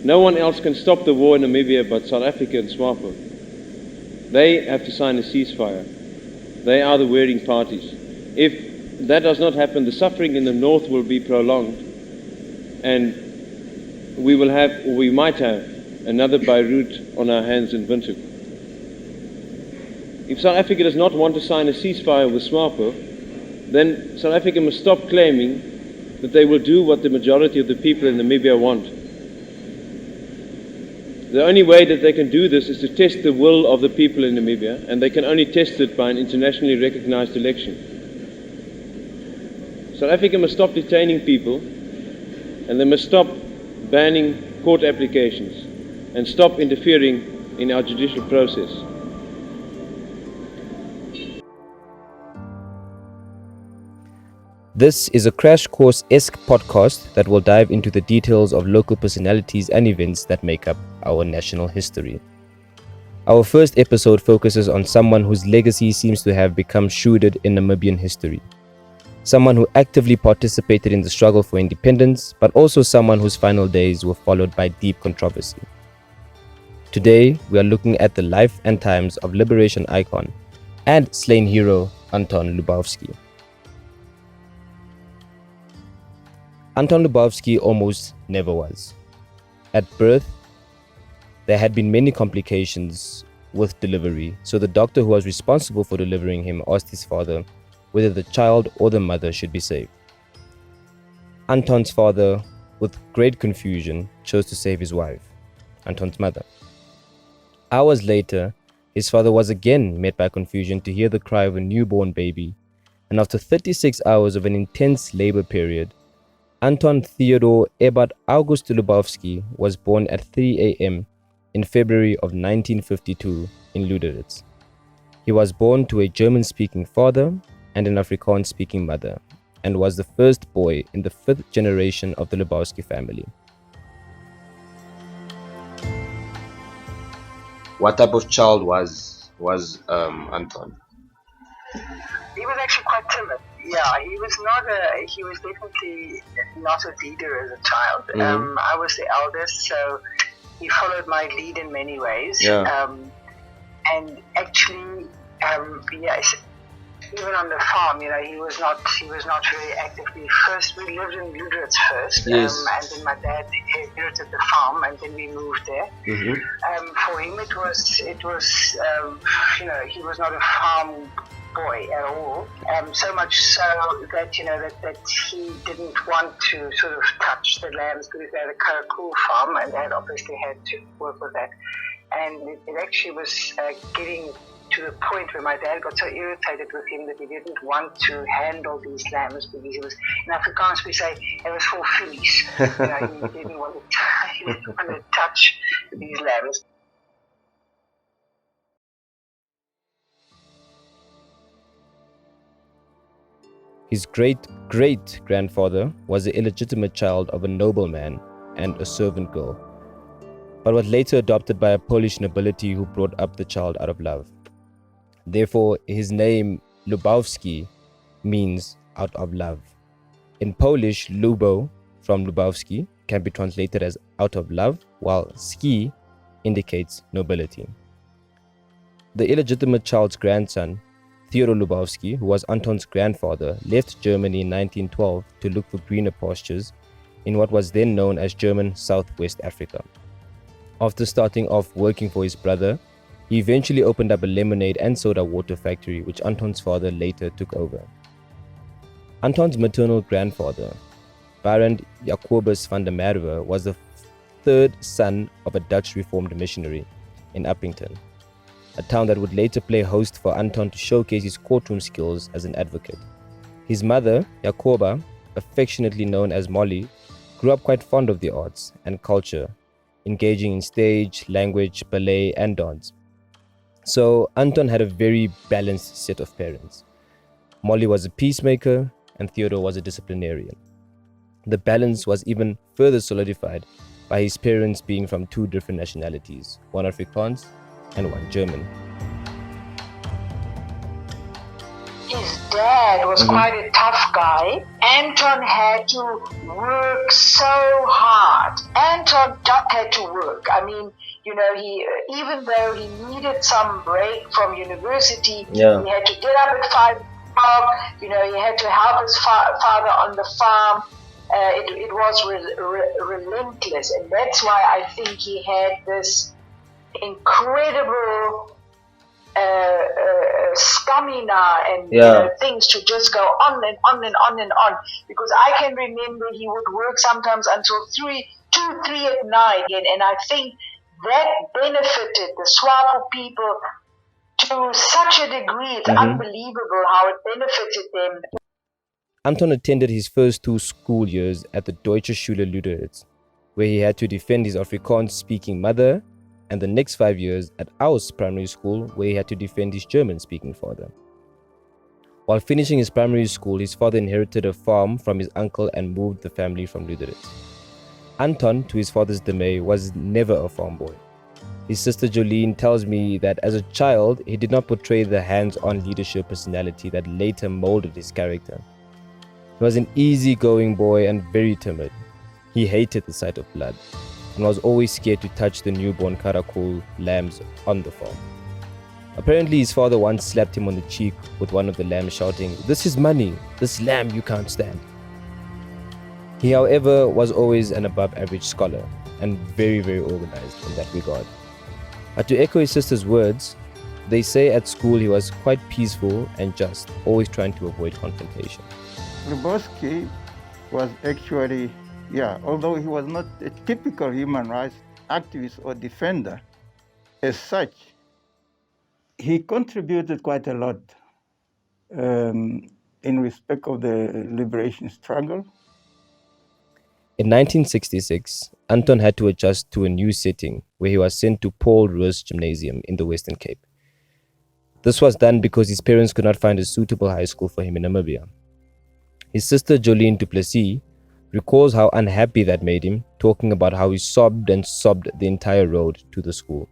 No one else can stop the war in Namibia but South Africa and SWAPO. They have to sign a ceasefire. They are the wearing parties. If that does not happen, the suffering in the north will be prolonged, and we might have another Beirut on our hands in Windhoek. If South Africa does not want to sign a ceasefire with SWAPO, then South Africa must stop claiming that they will do what the majority of the people in Namibia want. The only way that they can do this is to test the will of the people in Namibia, and they can only test it by an internationally recognized election. South Africa must stop detaining people, and they must stop banning court applications, and stop interfering in our judicial process. This is a crash course-esque podcast that will dive into the details of local personalities and events that make up our national history. Our first episode focuses on someone whose legacy seems to have become shrouded in Namibian history. Someone who actively participated in the struggle for independence, but also someone whose final days were followed by deep controversy. Today, we are looking at the life and times of liberation icon and slain hero Anton Lubowski. Anton Lubowski almost never was. At birth, there had been many complications with delivery, so the doctor who was responsible for delivering him asked his father whether the child or the mother should be saved. Anton's father, with great confusion, chose to save his wife, Anton's mother. Hours later, his father was again met by confusion to hear the cry of a newborn baby, and after 36 hours of an intense labor period, Anton Theodor Ebert August Lubowski was born at 3 a.m. in February of 1952 in Luderitz. He was born to a German-speaking father and an Afrikaans-speaking mother, and was the first boy in the fifth generation of the Lubowski family. What type of child was Anton? He was actually quite timid. Yeah, he was definitely not a leader as a child. Mm-hmm. I was the eldest, so he followed my lead in many ways. Yeah. And actually, yes, even on the farm, he was not very actively. First, we lived in Luderitz first, yes. And then my dad inherited the farm, and then we moved there. Mm-hmm. For him, it was he was not a farm boy at all. So much so that that he didn't want to sort of touch the lambs because they had a Karakul farm, and Dad obviously had to work with that. And it actually was getting to the point where my dad got so irritated with him that he didn't want to handle these lambs because he was, in Afrikaans we say, it was for fillies. He didn't want to touch these lambs. His great-great-grandfather was the illegitimate child of a nobleman and a servant girl, but was later adopted by a Polish nobility who brought up the child out of love. Therefore, his name, Lubowski, means out of love. In Polish, Lubo, from Lubowski, can be translated as out of love, while ski indicates nobility. The illegitimate child's grandson, Theodor Lubowski, who was Anton's grandfather, left Germany in 1912 to look for greener pastures in what was then known as German Southwest Africa. After starting off working for his brother, he eventually opened up a lemonade and soda water factory, which Anton's father later took over. Anton's maternal grandfather, Baron Jacobus van der Merwe, was the third son of a Dutch Reformed missionary in Uppington, a town that would later play host for Anton to showcase his courtroom skills as an advocate. His mother, Jacoba, affectionately known as Molly, grew up quite fond of the arts and culture, engaging in stage, language, ballet, and dance. So Anton had a very balanced set of parents. Molly was a peacemaker and Theodore was a disciplinarian. The balance was even further solidified by his parents being from two different nationalities, one Afrikaans and one German. his dad was quite a tough guy. Anton had to work so hard. Anton had to work. I mean, you know, he even though he needed some break from university, he had to get up at 5 o'clock. You know, he had to help his father on the farm. It was relentless, and that's why I think he had this incredible stamina and you know, things to just go on and on and on and on. Because I can remember he would work sometimes until 2, 3 at night, and I think that benefited the Swapo people to such a degree. It's unbelievable how it benefited them. Anton attended his first 2 school years at the Deutsche Schule Lüderitz, where he had to defend his Afrikaans-speaking mother, and the next 5 years at Aus Primary School, where he had to defend his German-speaking father. While finishing his primary school, his father inherited a farm from his uncle and moved the family from Lüderitz. Anton, to his father's dismay, was never a farm boy. His sister Jolene tells me that as a child, he did not portray the hands-on leadership personality that later molded his character. He was an easygoing boy and very timid. He hated the sight of blood and was always scared to touch the newborn karakul lambs on the farm. Apparently, his father once slapped him on the cheek with one of the lambs, shouting, "This is money, this lamb you can't stand." He, however, was always an above-average scholar and very, very organized in that regard. But to echo his sister's words, they say at school he was quite peaceful and just, always trying to avoid confrontation. Lubowski was actually, although he was not a typical human rights activist or defender as such, he contributed quite a lot in respect of the liberation struggle. In 1966, Anton had to adjust to a new setting where he was sent to Paul Roos Gymnasium in the Western Cape. This was done because his parents could not find a suitable high school for him in Namibia. His sister Jolene du Plessis recalls how unhappy that made him, talking about how he sobbed and sobbed the entire road to the school.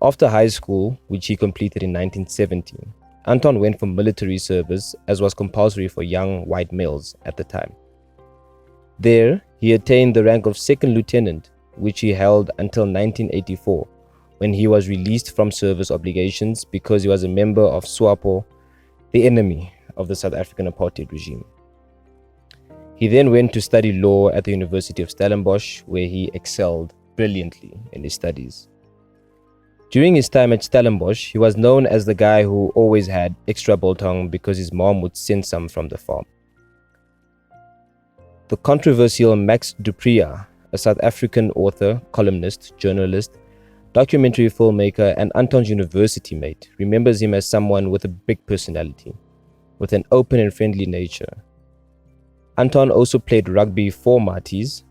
After high school, which he completed in 1970, Anton went for military service, as was compulsory for young white males at the time. There, he attained the rank of second lieutenant, which he held until 1984, when he was released from service obligations because he was a member of SWAPO, the enemy of the South African apartheid regime. He then went to study law at the University of Stellenbosch, where he excelled brilliantly in his studies. During his time at Stellenbosch, he was known as the guy who always had extra biltong because his mom would send some from the farm. The controversial Max du Preez, a South African author, columnist, journalist, documentary filmmaker, and Anton's university mate, remembers him as someone with a big personality, with an open and friendly nature. Anton also played rugby for Maties,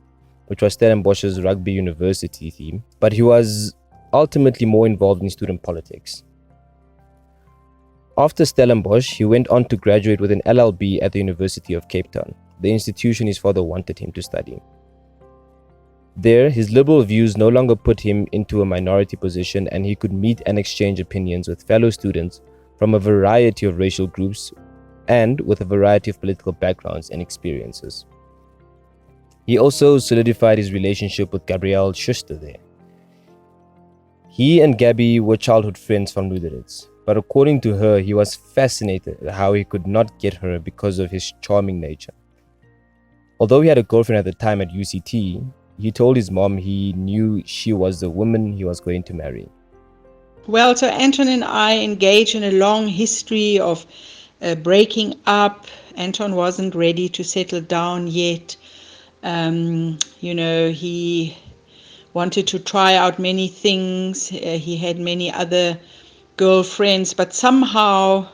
which was Stellenbosch's rugby university team, but he was ultimately more involved in student politics. After Stellenbosch, he went on to graduate with an LLB at the University of Cape Town, the institution his father wanted him to study. There, his liberal views no longer put him into a minority position, and he could meet and exchange opinions with fellow students from a variety of racial groups and with a variety of political backgrounds and experiences. He also solidified his relationship with Gabrielle Schuster there. He and Gabby were childhood friends from Lüderitz, but according to her, he was fascinated at how he could not get her because of his charming nature. Although he had a girlfriend at the time at UCT, he told his mom he knew she was the woman he was going to marry. Well, so Anton and I engaged in a long history of breaking up. Anton wasn't ready to settle down yet. He wanted to try out many things. He had many other girlfriends, but somehow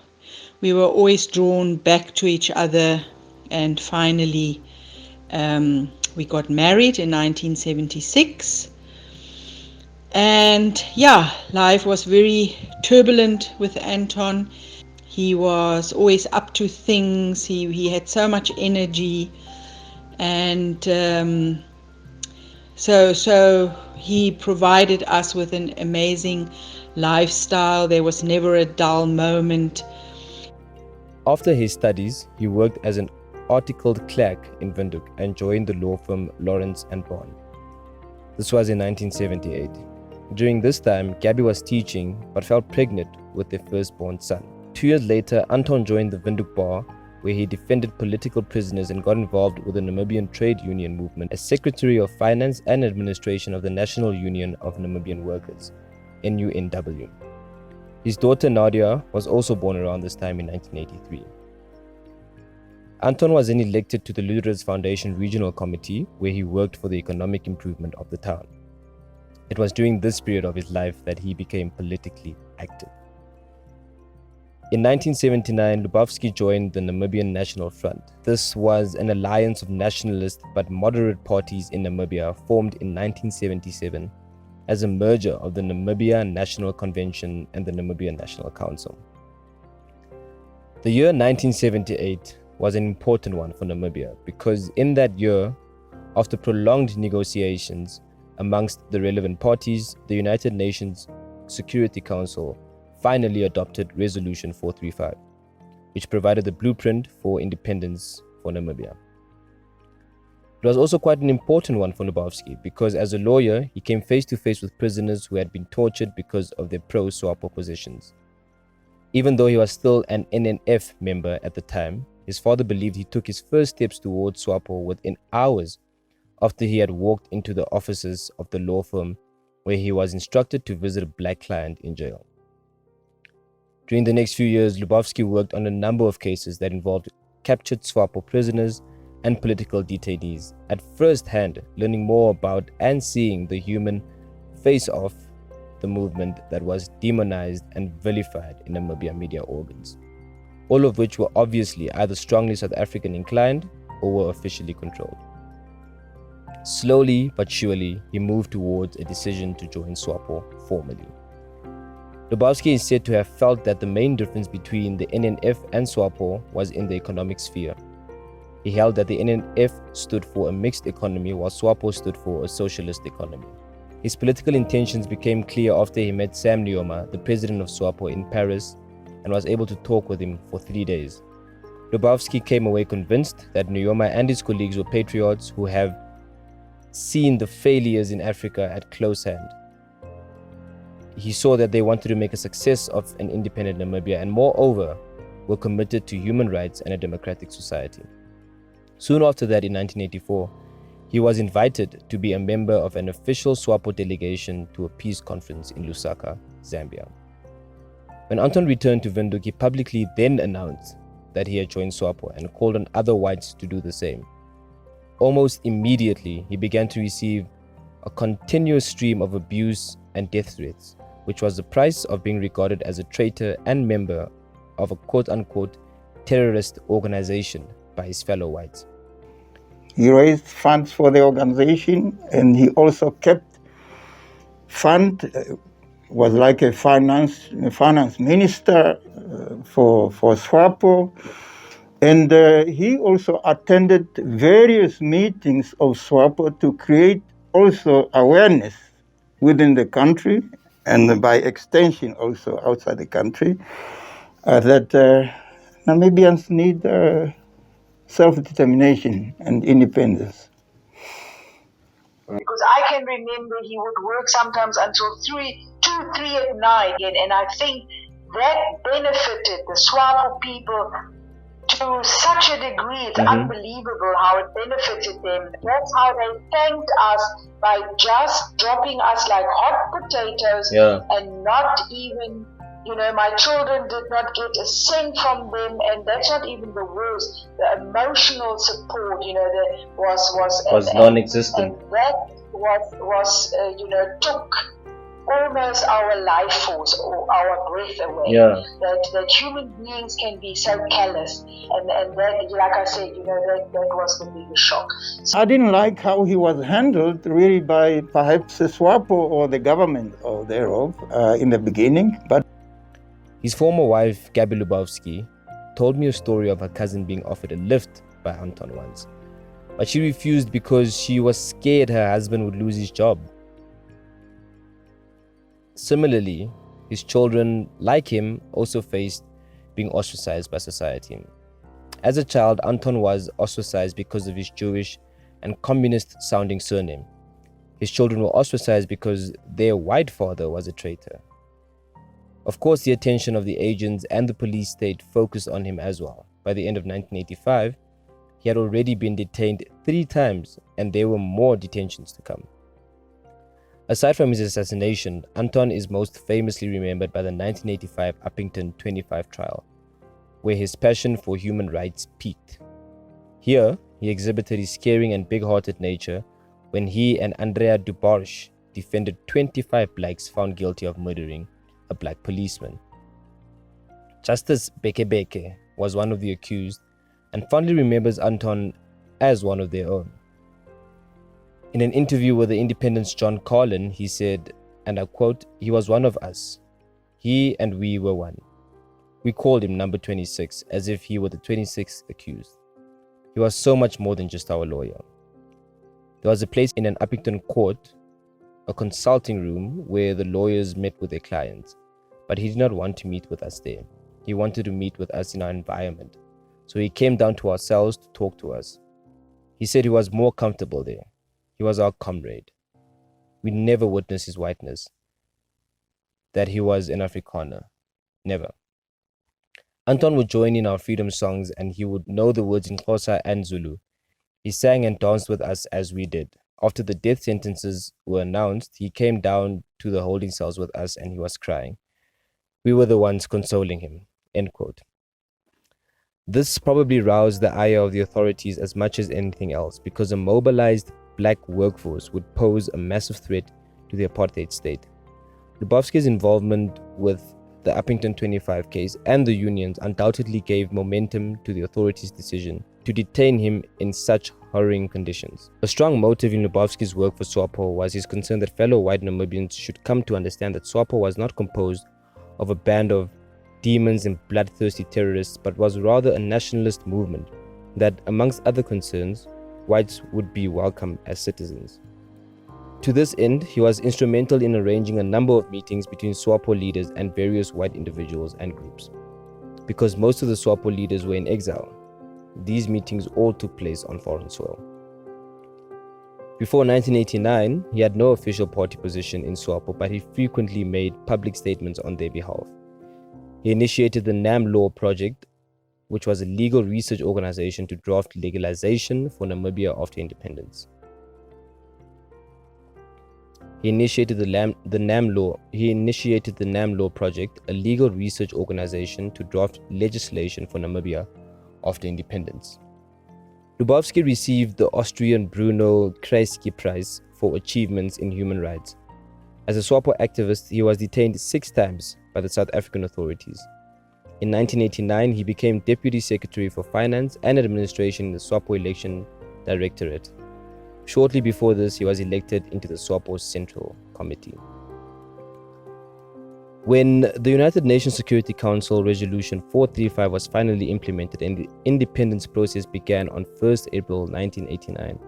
we were always drawn back to each other. And finally, we got married in 1976. And life was very turbulent with Anton. He was always up to things. He had so much energy. And so he provided us with an amazing lifestyle. There was never a dull moment. After his studies, he worked as an articled clerk in Windhoek and joined the law firm Lawrence and Bond. This was in 1978. During this time, Gabby was teaching but fell pregnant with their firstborn son. 2 years later, Anton joined the Windhoek bar, where he defended political prisoners and got involved with the Namibian trade union movement as Secretary of Finance and Administration of the National Union of Namibian Workers, NUNW. His daughter Nadia was also born around this time in 1983. Anton was then elected to the Luther's Foundation Regional Committee, where he worked for the economic improvement of the town. It was during this period of his life that he became politically active. In 1979, Lubowski joined the Namibian National Front. This was an alliance of nationalist but moderate parties in Namibia formed in 1977 as a merger of the Namibia National Convention and the Namibia National Council. The year 1978 was an important one for Namibia because in that year, after prolonged negotiations amongst the relevant parties, the United Nations Security Council finally adopted Resolution 435, which provided the blueprint for independence for Namibia. It was also quite an important one for Lubowski because as a lawyer, he came face to face with prisoners who had been tortured because of their pro-SWAPO positions. Even though he was still an NNF member at the time, his father believed he took his first steps towards SWAPO within hours after he had walked into the offices of the law firm where he was instructed to visit a black client in jail. During the next few years, Lubowski worked on a number of cases that involved captured SWAPO prisoners and political detainees, at first hand learning more about and seeing the human face of the movement that was demonized and vilified in Namibia media organs, all of which were obviously either strongly South African inclined or were officially controlled. Slowly but surely, he moved towards a decision to join SWAPO formally. Lubowski is said to have felt that the main difference between the NNF and SWAPO was in the economic sphere. He held that the NNF stood for a mixed economy while SWAPO stood for a socialist economy. His political intentions became clear after he met Sam Nujoma, the president of SWAPO, in Paris and was able to talk with him for 3 days. Lubowski came away convinced that Nujoma and his colleagues were patriots who have seen the failures in Africa at close hand. He saw that they wanted to make a success of an independent Namibia and moreover were committed to human rights and a democratic society. Soon after that, in 1984, he was invited to be a member of an official SWAPO delegation to a peace conference in Lusaka, Zambia. When Anton returned to Windhoek, he publicly then announced that he had joined SWAPO and called on other whites to do the same. Almost immediately, he began to receive a continuous stream of abuse and death threats, which was the price of being regarded as a traitor and member of a quote-unquote terrorist organization by his fellow whites. He raised funds for the organization, and he also kept fund, was like a finance minister for SWAPO. And he also attended various meetings of SWAPO to create also awareness within the country and by extension also outside the country that Namibians need self-determination and independence. Because I can remember he would work sometimes until 2, 3 at night, and I think that benefited the SWAPO people to such a degree. It's unbelievable how it benefited them. That's how they thanked us by just dropping us like hot potatoes and not even, my children did not get a cent from them, and that's not even the worst. The emotional support, was non-existent. And that was took almost our life force or our breath away. That human beings can be so callous, and that, like I said, that was the biggest shock. I didn't like how he was handled really by perhaps SWAPO or the government or thereof in the beginning, but his former wife, Gabby Lubowski, told me a story of her cousin being offered a lift by Anton once, but she refused because she was scared her husband would lose his job. Similarly, his children, like him, also faced being ostracized by society. As a child, Anton was ostracized because of his Jewish and communist-sounding surname. His children were ostracized because their white father was a traitor. Of course, the attention of the agents and the police state focused on him as well. By the end of 1985, he had already been detained 3 times, and there were more detentions to come. Aside from his assassination, Anton is most famously remembered by the 1985 Uppington 25 trial, where his passion for human rights peaked. Here, he exhibited his caring and big-hearted nature when he and Andrea Dubois defended 25 blacks found guilty of murdering a black policeman. Justice Beke was one of the accused and fondly remembers Anton as one of their own. In an interview with the Independent's John Carlin, he said, and I quote, "He was one of us. He and we were one. We called him number 26 as if he were the 26th accused. He was so much more than just our lawyer." There was a place in an Uppington court, a consulting room where the lawyers met with their clients, but he did not want to meet with us there. He wanted to meet with us in our environment. So he came down to our cells to talk to us. He said he was more comfortable there. He was our comrade. We never witnessed his whiteness, that he was an Afrikaner. Never. Anton would join in our freedom songs and he would know the words in Xhosa and Zulu. He sang and danced with us as we did. After the death sentences were announced, he came down to the holding cells with us and he was crying. We were the ones consoling him. End quote. This probably roused the ire of the authorities as much as anything else, because a mobilized black workforce would pose a massive threat to the apartheid state. Lubowski's involvement with the Uppington 25 case and the unions undoubtedly gave momentum to the authorities' decision to detain him in such harrowing conditions. A strong motive in Lubowski's work for SWAPO was his concern that fellow white Namibians should come to understand that SWAPO was not composed of a band of demons and bloodthirsty terrorists, but was rather a nationalist movement that, amongst other concerns, whites would be welcome as citizens. To this end, he was instrumental in arranging a number of meetings between SWAPO leaders and various white individuals and groups. Because most of the SWAPO leaders were in exile, these meetings all took place on foreign soil. Before 1989, he had no official party position in SWAPO, but he frequently made public statements on their behalf. He initiated the NAM Law Project, which was a legal research organization to draft legalization for Namibia after independence. He initiated the NAM Law Project, a legal research organization to draft legislation for Namibia after independence. Lubowski received the Austrian Bruno Kreisky Prize for achievements in human rights. As a SWAPO activist, he was detained 6 times by the South African authorities. In 1989, he became Deputy Secretary for Finance and Administration in the SWAPO Election Directorate. Shortly before this, he was elected into the SWAPO Central Committee. When the United Nations Security Council Resolution 435 was finally implemented and the independence process began on 1st April 1989,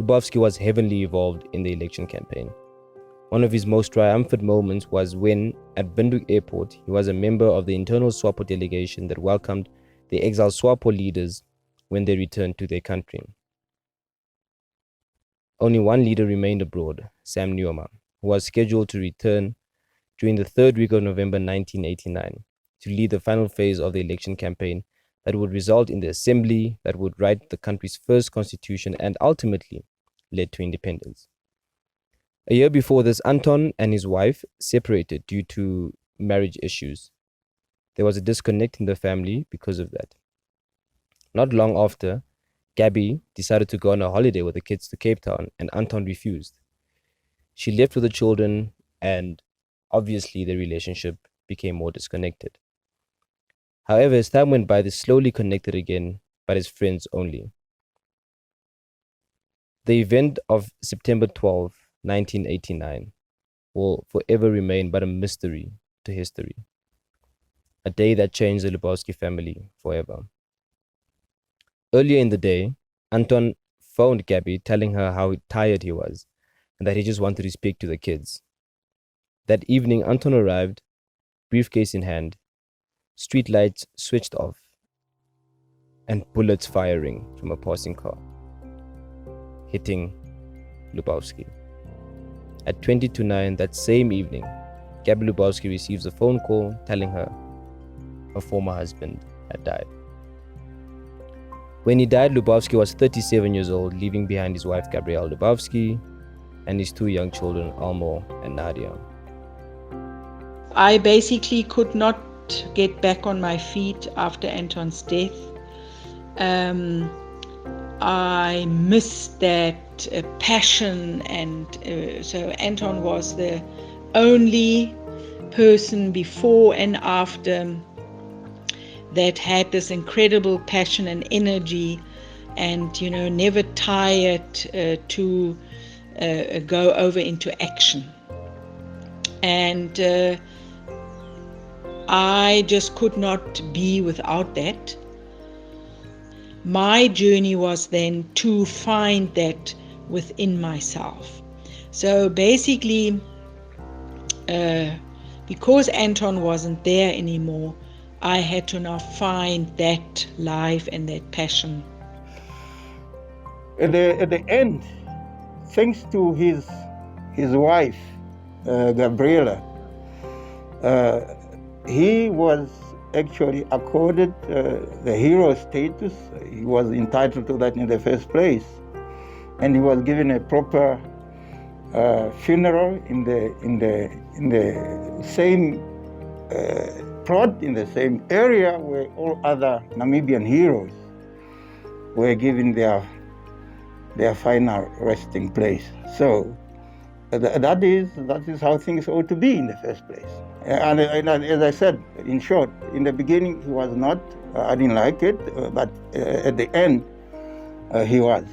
Lubowski was heavily involved in the election campaign. One of his most triumphant moments was when, at Windhoek Airport, he was a member of the internal SWAPO delegation that welcomed the exiled SWAPO leaders when they returned to their country. Only one leader remained abroad, Sam Nujoma, who was scheduled to return during the 3rd week of November 1989 to lead the final phase of the election campaign that would result in the assembly that would write the country's first constitution and ultimately led to independence. A year before this, Anton and his wife separated due to marriage issues. There was a disconnect in the family because of that. Not long after, Gabby decided to go on a holiday with the kids to Cape Town, and Anton refused. She left with the children, and obviously the relationship became more disconnected. However, as time went by, they slowly connected again, but as friends only. The event of September 12, 1989 will forever remain but a mystery to history. A day that changed the Lubowski family forever. Earlier in the day, Anton phoned Gabby telling her how tired he was and that he just wanted to speak to the kids. That evening, Anton arrived, briefcase in hand. streetlights switched off, and bullets firing from a passing car, hitting Lubowski. At 20 to 9 that same evening, Gabby Lubowski receives a phone call telling her her former husband had died. When he died, Lubowski was 37 years old, leaving behind his wife Gabrielle Lubowski and his 2 young children, Almo and Nadia. I basically could not get back on my feet after Anton's death. I missed that passion, and so Anton was the only person before and after that had this incredible passion and energy, and never tired to go over into action. And I just could not be without that. My journey was then to find that within myself. So basically, because Anton wasn't there anymore, I had to now find that life and that passion. At the end, thanks to his wife, Gabriela, he was actually accorded the hero status. He was entitled to that in the first place, and he was given a proper funeral in the same plot, in the same area where all other Namibian heroes were given their final resting place. So that is how things ought to be in the first place. And as I said, in short, in the beginning he was not. I didn't like it, but at the end he was.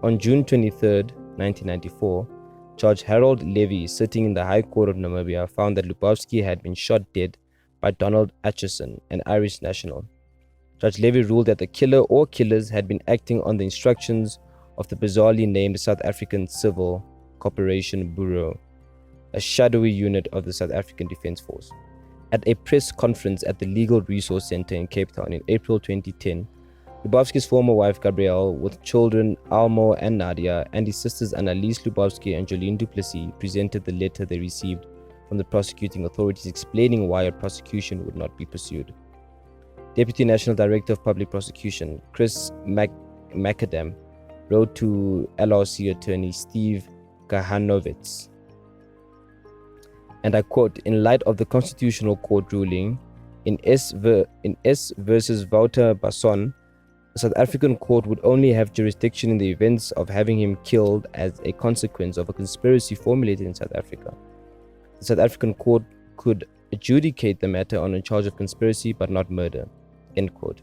On June 23rd, 1994, Judge Harold Levy, sitting in the High Court of Namibia, found that Lubowski had been shot dead by Donald Atchison, an Irish national. Judge Levy ruled that the killer or killers had been acting on the instructions of the bizarrely named South African Civil Cooperation Bureau, a shadowy unit of the South African Defence Force. At a press conference at the Legal Resource Centre in Cape Town in April 2010, Lubowski's former wife Gabrielle, with children Almo and Nadia, and his sisters Annalise Lubowski and Jolene Duplessis, presented the letter they received from the prosecuting authorities explaining why a prosecution would not be pursued. Deputy National Director of Public Prosecution Chris Macadam wrote to LRC attorney Steve Kahanovitz, and I quote, "In light of the Constitutional Court ruling in S versus Wouter Basson, the South African court would only have jurisdiction in the events of having him killed as a consequence of a conspiracy formulated in South Africa. The South African court could adjudicate the matter on a charge of conspiracy but not murder." End quote.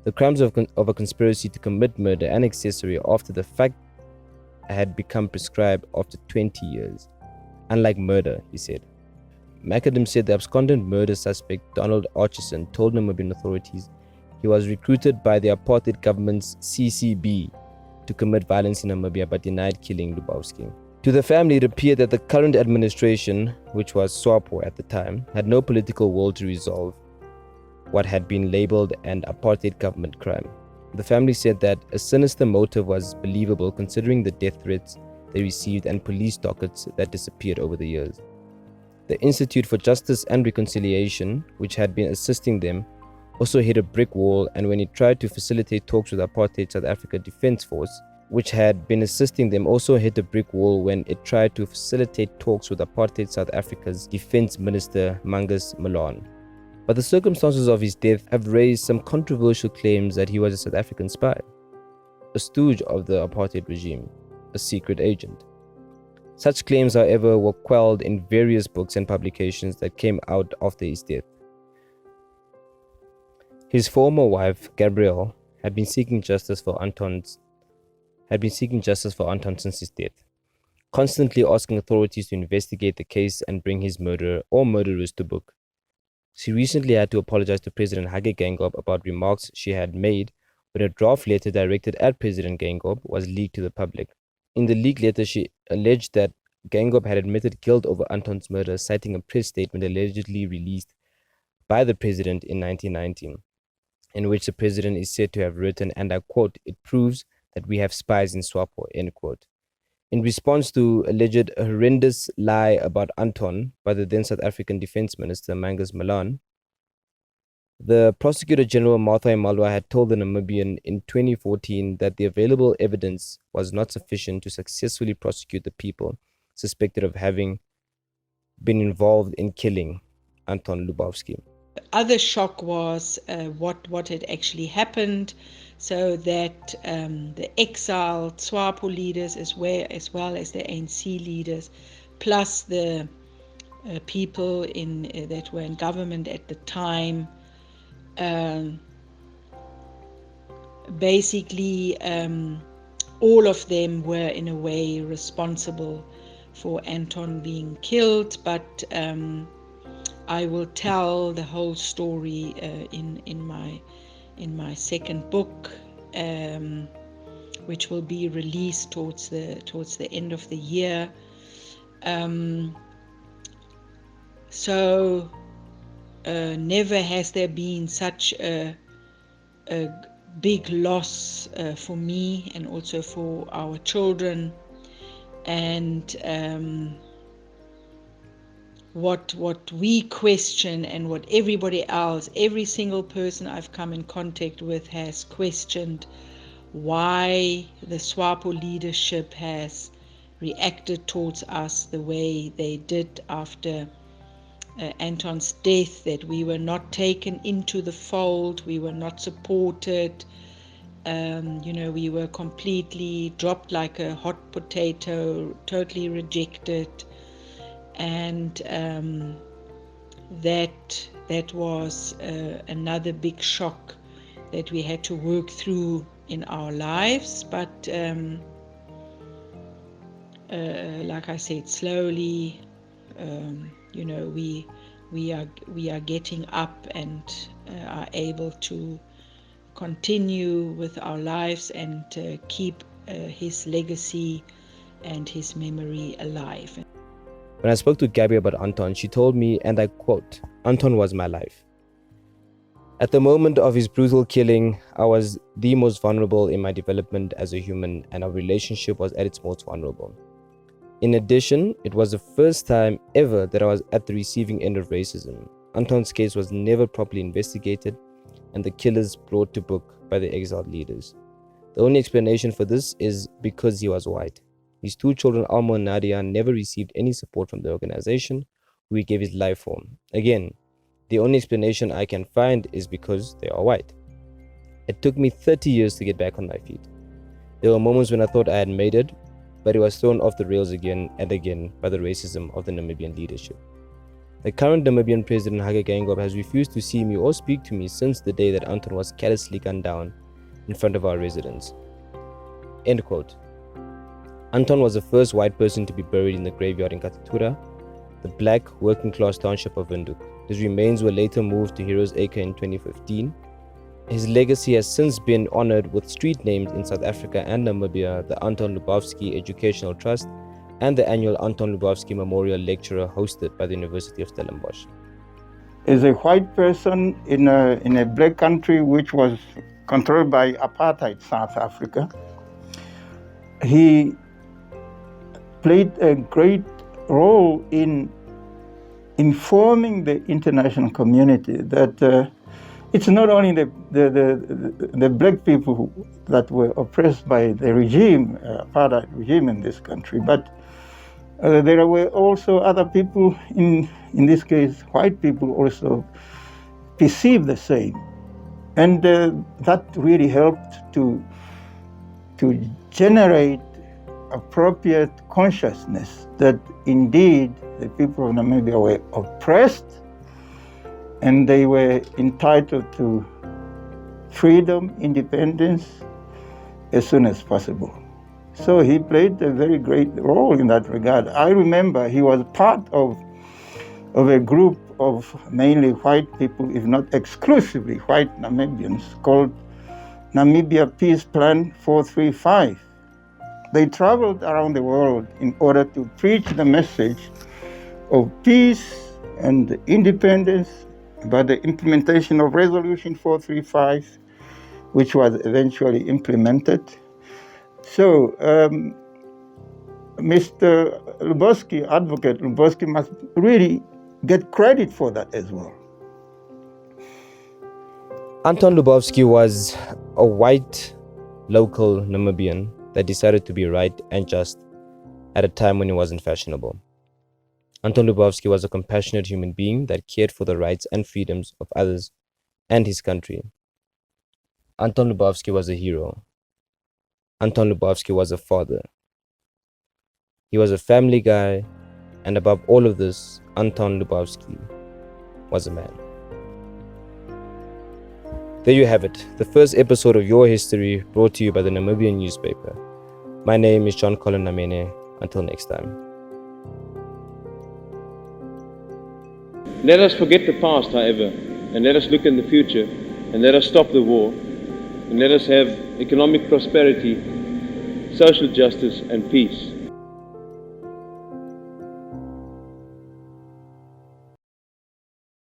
The crimes of a conspiracy to commit murder and accessory after the fact had become prescribed after 20 years. Unlike murder, he said. Macadam said the abscondent murder suspect Donald Atchison told Namibian authorities he was recruited by the apartheid government's CCB to commit violence in Namibia but denied killing Lubowski. To the family, it appeared that the current administration, which was SWAPO at the time, had no political will to resolve what had been labeled an apartheid government crime. The family said that a sinister motive was believable considering the death threats they received and police dockets that disappeared over the years. The Institute for Justice and Reconciliation, which had been assisting them, also hit a brick wall, and when it tried to facilitate talks with Apartheid South Africa Defence Force, which had been assisting them, also hit a brick wall when it tried to facilitate talks with Apartheid South Africa's Defence Minister Mangus Malan. But the circumstances of his death have raised some controversial claims that he was a South African spy, a stooge of the apartheid regime, a secret agent. Such claims, however, were quelled in various books and publications that came out after his death. His former wife, Gabrielle, had been seeking justice for Anton since his death. constantly asking authorities to investigate the case and bring his murderer or murderers to book. She recently had to apologize to President Hage Geingob about remarks she had made when a draft letter directed at President Geingob was leaked to the public. In the leaked letter, she alleged that Geingob had admitted guilt over Anton's murder, citing a press statement allegedly released by the president in 1919, in which the president is said to have written, and I quote, "It proves that we have spies in SWAPO," end quote. In response to alleged horrendous lie about Anton by the then South African Defense Minister Mangus Malan, the Prosecutor General Martha Imalwa had told the Namibian in 2014 that the available evidence was not sufficient to successfully prosecute the people suspected of having been involved in killing Anton Lubowski. The other shock was what had actually happened, so that the exiled SWAPO leaders as well as the ANC leaders, plus the people that were in government at the time, basically all of them were in a way responsible for Anton being killed, but I will tell the whole story in my second book, which will be released towards the end of the year. So never has there been such a big loss for me and also for our children, and what we question and what everybody else, every single person I've come in contact with has questioned why the SWAPO leadership has reacted towards us the way they did after Anton's death, that we were not taken into the fold, we were not supported, we were completely dropped like a hot potato, totally rejected. And that was another big shock that we had to work through in our lives. But like I said, slowly, we are getting up and are able to continue with our lives and keep his legacy and his memory alive. When I spoke to Gabby about Anton, she told me, and I quote, "Anton was my life. At the moment of his brutal killing, I was the most vulnerable in my development as a human, and our relationship was at its most vulnerable. In addition, it was the first time ever that I was at the receiving end of racism. Anton's case was never properly investigated, and the killers brought to book by the exiled leaders. The only explanation for this is because he was white. His two children, Alma and Nadia, never received any support from the organization who he gave his life for. Again, the only explanation I can find is because they are white. It took me 30 years to get back on my feet. There were moments when I thought I had made it, but it was thrown off the rails again and again by the racism of the Namibian leadership. The current Namibian president, Hage Geingob, has refused to see me or speak to me since the day that Anton was callously gunned down in front of our residence." End quote. Anton was the first white person to be buried in the graveyard in Katutura, the black working-class township of Windhoek. His remains were later moved to Heroes Acre in 2015. His legacy has since been honored with street names in South Africa and Namibia, the Anton Lubowski Educational Trust, and the annual Anton Lubowski Memorial Lecture hosted by the University of Stellenbosch. As a white person in a black country which was controlled by apartheid South Africa, he played a great role in informing the international community that it's not only the black people that were oppressed by the regime, apartheid regime in this country, but there were also other people, in this case white people, also perceived the same. And that really helped to generate appropriate consciousness that indeed the people of Namibia were oppressed and they were entitled to freedom, independence as soon as possible. So he played a very great role in that regard. I remember he was part of a group of mainly white people, if not exclusively white Namibians, called Namibia Peace Plan 435. They traveled around the world in order to preach the message of peace and independence by the implementation of Resolution 435, which was eventually implemented. So Mr. Lubowski, Advocate Lubowski, must really get credit for that as well. Anton Lubowski was a white local Namibian that decided to be right and just at a time when he wasn't fashionable. Anton Lubowski was a compassionate human being that cared for the rights and freedoms of others and his country. Anton Lubowski was a hero. Anton Lubowski was a father. He was a family guy, and above all of this, Anton Lubowski was a man. There you have it, the first episode of Your History brought to you by the Namibian newspaper. My name is John Colin Namene. Until next time. Let us forget the past, however, and let us look in the future, and let us stop the war, and let us have economic prosperity, social justice, and peace.